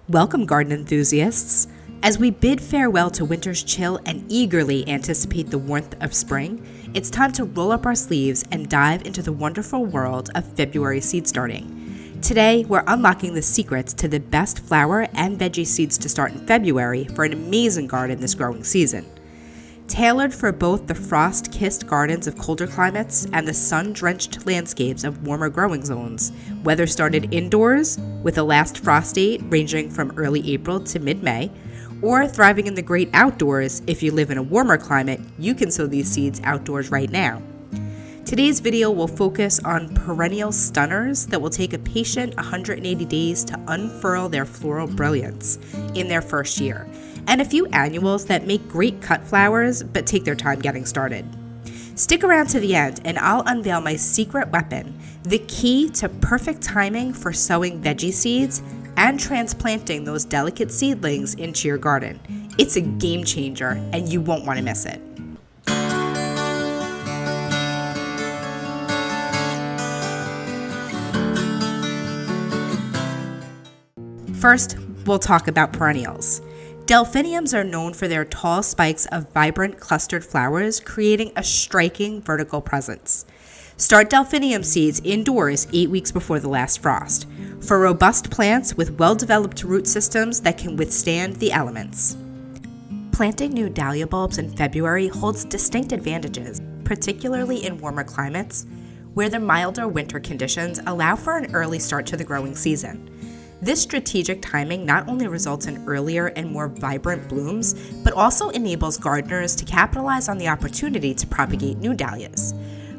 Welcome, garden enthusiasts. As we bid farewell to winter's chill and eagerly anticipate the warmth of spring, it's time to roll up our sleeves and dive into the wonderful world of February seed starting. Today, we're unlocking the secrets to the best flower and veggie seeds to start in February for an amazing garden this growing season. Tailored for both the frost-kissed gardens of colder climates and the sun-drenched landscapes of warmer growing zones, whether started indoors with a last frost date ranging from early April to mid-May, or thriving in the great outdoors if you live in a warmer climate, you can sow these seeds outdoors right now. Today's video will focus on perennial stunners that will take a patient 180 days to unfurl their floral brilliance in their first year, and a few annuals that make great cut flowers but take their time getting started. Stick around to the end and I'll unveil my secret weapon, the key to perfect timing for sowing veggie seeds and transplanting those delicate seedlings into your garden. It's a game changer and you won't want to miss it. First, we'll talk about perennials. Delphiniums are known for their tall spikes of vibrant clustered flowers, creating a striking vertical presence. Start delphinium seeds indoors 8 weeks before the last frost, for robust plants with well-developed root systems that can withstand the elements. Planting new dahlia bulbs in February holds distinct advantages, particularly in warmer climates, where the milder winter conditions allow for an early start to the growing season. This strategic timing not only results in earlier and more vibrant blooms, but also enables gardeners to capitalize on the opportunity to propagate new dahlias.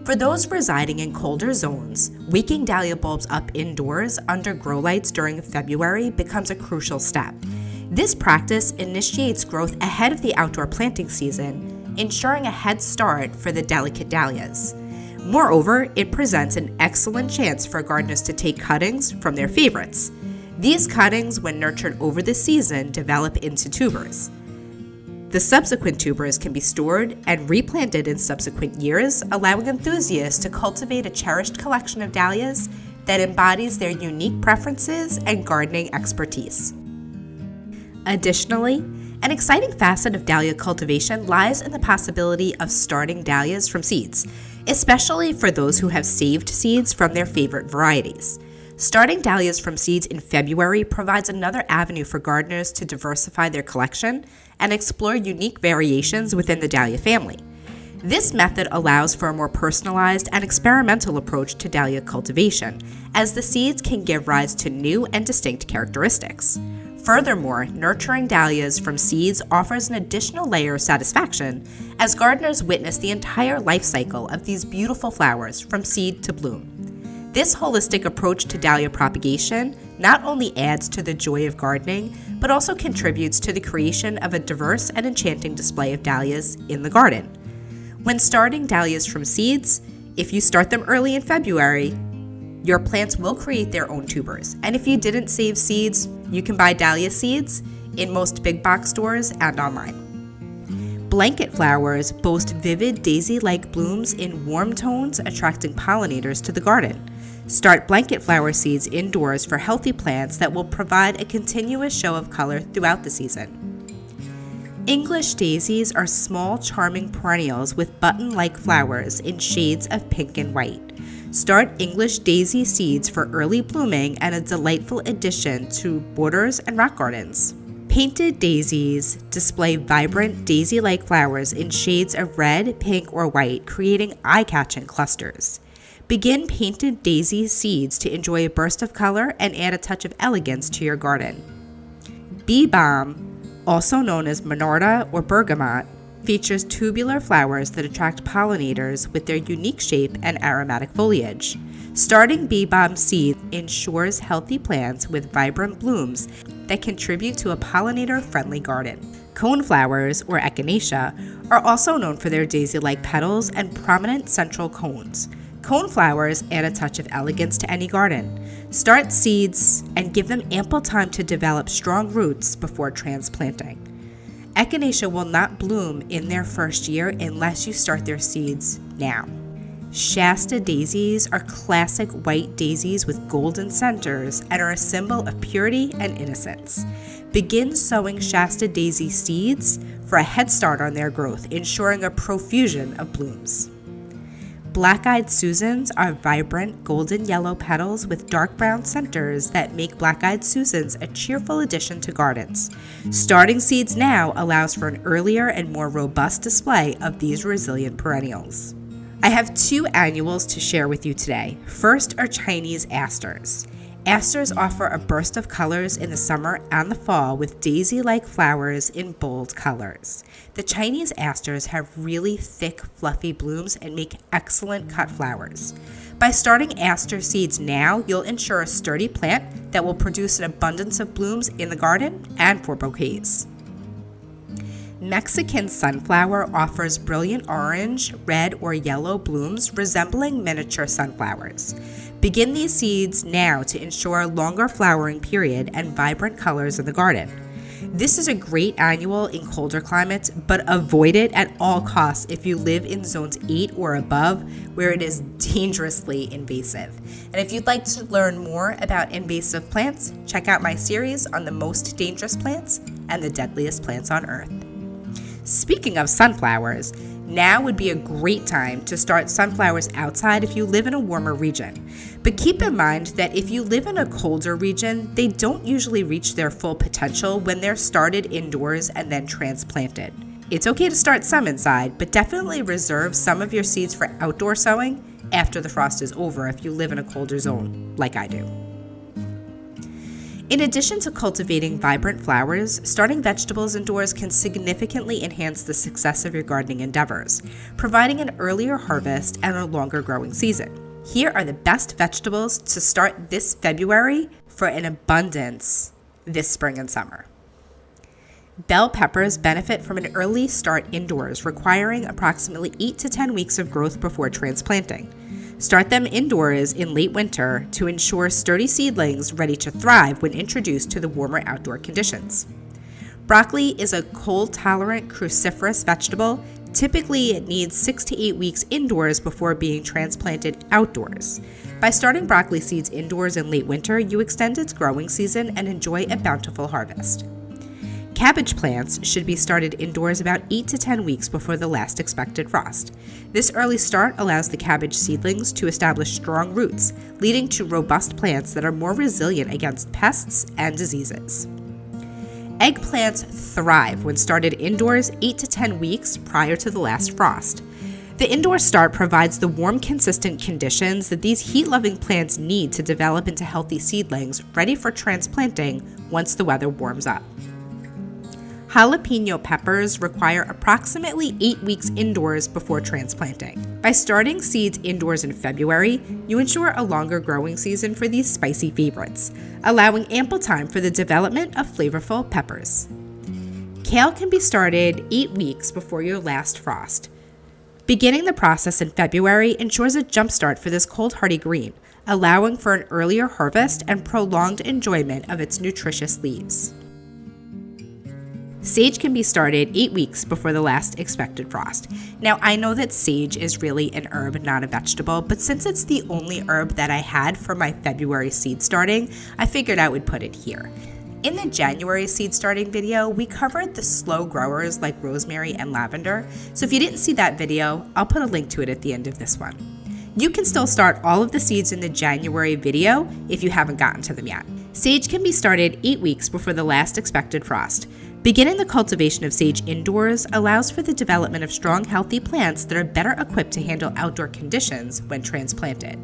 For those residing in colder zones, waking dahlia bulbs up indoors under grow lights during February becomes a crucial step. This practice initiates growth ahead of the outdoor planting season, ensuring a head start for the delicate dahlias. Moreover, it presents an excellent chance for gardeners to take cuttings from their favorites. These cuttings, when nurtured over the season, develop into tubers. The subsequent tubers can be stored and replanted in subsequent years, allowing enthusiasts to cultivate a cherished collection of dahlias that embodies their unique preferences and gardening expertise. Additionally, an exciting facet of dahlia cultivation lies in the possibility of starting dahlias from seeds, especially for those who have saved seeds from their favorite varieties. Starting dahlias from seeds in February provides another avenue for gardeners to diversify their collection and explore unique variations within the dahlia family. This method allows for a more personalized and experimental approach to dahlia cultivation, as the seeds can give rise to new and distinct characteristics. Furthermore, nurturing dahlias from seeds offers an additional layer of satisfaction as gardeners witness the entire life cycle of these beautiful flowers from seed to bloom. This holistic approach to dahlia propagation not only adds to the joy of gardening, but also contributes to the creation of a diverse and enchanting display of dahlias in the garden. When starting dahlias from seeds, if you start them early in February, your plants will create their own tubers. And if you didn't save seeds, you can buy dahlia seeds in most big box stores and online. Blanket flowers boast vivid daisy-like blooms in warm tones, attracting pollinators to the garden. Start blanket flower seeds indoors for healthy plants that will provide a continuous show of color throughout the season. English daisies are small, charming perennials with button-like flowers in shades of pink and white. Start English daisy seeds for early blooming and a delightful addition to borders and rock gardens. Painted daisies display vibrant daisy-like flowers in shades of red, pink, or white, creating eye-catching clusters. Begin painted daisy seeds to enjoy a burst of color and add a touch of elegance to your garden. Bee balm, also known as monarda or bergamot, features tubular flowers that attract pollinators with their unique shape and aromatic foliage. Starting bee balm seed ensures healthy plants with vibrant blooms that contribute to a pollinator-friendly garden. Coneflowers, or echinacea, are also known for their daisy-like petals and prominent central cones. Coneflowers add a touch of elegance to any garden. Start seeds and give them ample time to develop strong roots before transplanting. Echinacea will not bloom in their first year unless you start their seeds now. Shasta daisies are classic white daisies with golden centers and are a symbol of purity and innocence. Begin sowing Shasta daisy seeds for a head start on their growth, ensuring a profusion of blooms. Black-eyed Susans are vibrant golden yellow petals with dark brown centers that make black-eyed Susans a cheerful addition to gardens. Starting seeds now allows for an earlier and more robust display of these resilient perennials. I have 2 annuals to share with you today. First are Chinese asters. Asters offer a burst of colors in the summer and the fall with daisy-like flowers in bold colors. The Chinese asters have really thick, fluffy blooms and make excellent cut flowers. By starting aster seeds now, you'll ensure a sturdy plant that will produce an abundance of blooms in the garden and for bouquets. Mexican sunflower offers brilliant orange, red, or yellow blooms resembling miniature sunflowers. Begin these seeds now to ensure a longer flowering period and vibrant colors in the garden. This is a great annual in colder climates, but avoid it at all costs if you live in zones 8 or above where it is dangerously invasive. And if you'd like to learn more about invasive plants, check out my series on the most dangerous plants and the deadliest plants on Earth. Speaking of sunflowers, now would be a great time to start sunflowers outside if you live in a warmer region. But keep in mind that if you live in a colder region, they don't usually reach their full potential when they're started indoors and then transplanted. It's okay to start some inside, but definitely reserve some of your seeds for outdoor sowing after the frost is over if you live in a colder zone, like I do. In addition to cultivating vibrant flowers, starting vegetables indoors can significantly enhance the success of your gardening endeavors, providing an earlier harvest and a longer growing season. Here are the best vegetables to start this February for an abundance this spring and summer. Bell peppers benefit from an early start indoors, requiring approximately 8 to 10 weeks of growth before transplanting. Start them indoors in late winter to ensure sturdy seedlings ready to thrive when introduced to the warmer outdoor conditions. Broccoli is a cold-tolerant cruciferous vegetable. Typically, it needs 6 to 8 weeks indoors before being transplanted outdoors. By starting broccoli seeds indoors in late winter, you extend its growing season and enjoy a bountiful harvest. Cabbage plants should be started indoors about 8 to 10 weeks before the last expected frost. This early start allows the cabbage seedlings to establish strong roots, leading to robust plants that are more resilient against pests and diseases. Eggplants thrive when started indoors 8 to 10 weeks prior to the last frost. The indoor start provides the warm, consistent conditions that these heat-loving plants need to develop into healthy seedlings ready for transplanting once the weather warms up. Jalapeno peppers require approximately 8 weeks indoors before transplanting. By starting seeds indoors in February, you ensure a longer growing season for these spicy favorites, allowing ample time for the development of flavorful peppers. Kale can be started 8 weeks before your last frost. Beginning the process in February ensures a jumpstart for this cold hardy green, allowing for an earlier harvest and prolonged enjoyment of its nutritious leaves. Sage can be started 8 weeks before the last expected frost. Now, I know that sage is really an herb, not a vegetable, but since it's the only herb that I had for my February seed starting, I figured I would put it here. In the January seed starting video, we covered the slow growers like rosemary and lavender, so if you didn't see that video, I'll put a link to it at the end of this one. You can still start all of the seeds in the January video if you haven't gotten to them yet. Sage can be started 8 weeks before the last expected frost. Beginning the cultivation of sage indoors allows for the development of strong, healthy plants that are better equipped to handle outdoor conditions when transplanted.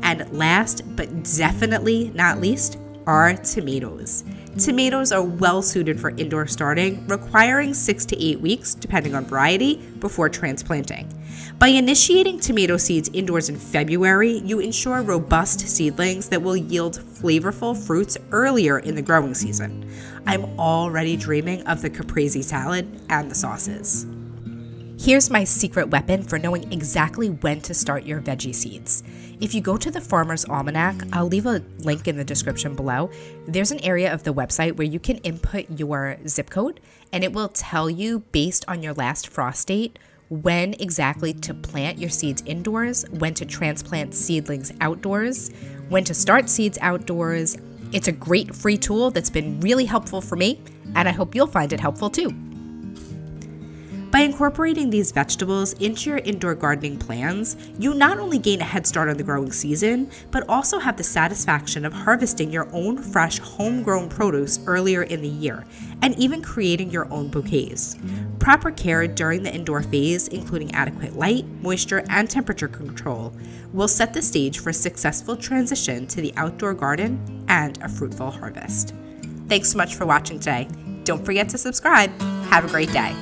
And last, but definitely not least, are tomatoes. Tomatoes are well suited for indoor starting, requiring 6 to 8 weeks, depending on variety, before transplanting. By initiating tomato seeds indoors in February, you ensure robust seedlings that will yield flavorful fruits earlier in the growing season. I'm already dreaming of the caprese salad and the sauces. Here's my secret weapon for knowing exactly when to start your veggie seeds. If you go to the Farmer's Almanac, I'll leave a link in the description below. There's an area of the website where you can input your zip code, and it will tell you, based on your last frost date, when exactly to plant your seeds indoors, when to transplant seedlings outdoors, when to start seeds outdoors. It's a great free tool that's been really helpful for me, and I hope you'll find it helpful too. By incorporating these vegetables into your indoor gardening plans, you not only gain a head start on the growing season, but also have the satisfaction of harvesting your own fresh, homegrown produce earlier in the year, and even creating your own bouquets. Proper care during the indoor phase, including adequate light, moisture, and temperature control, will set the stage for a successful transition to the outdoor garden and a fruitful harvest. Thanks so much for watching today. Don't forget to subscribe. Have a great day.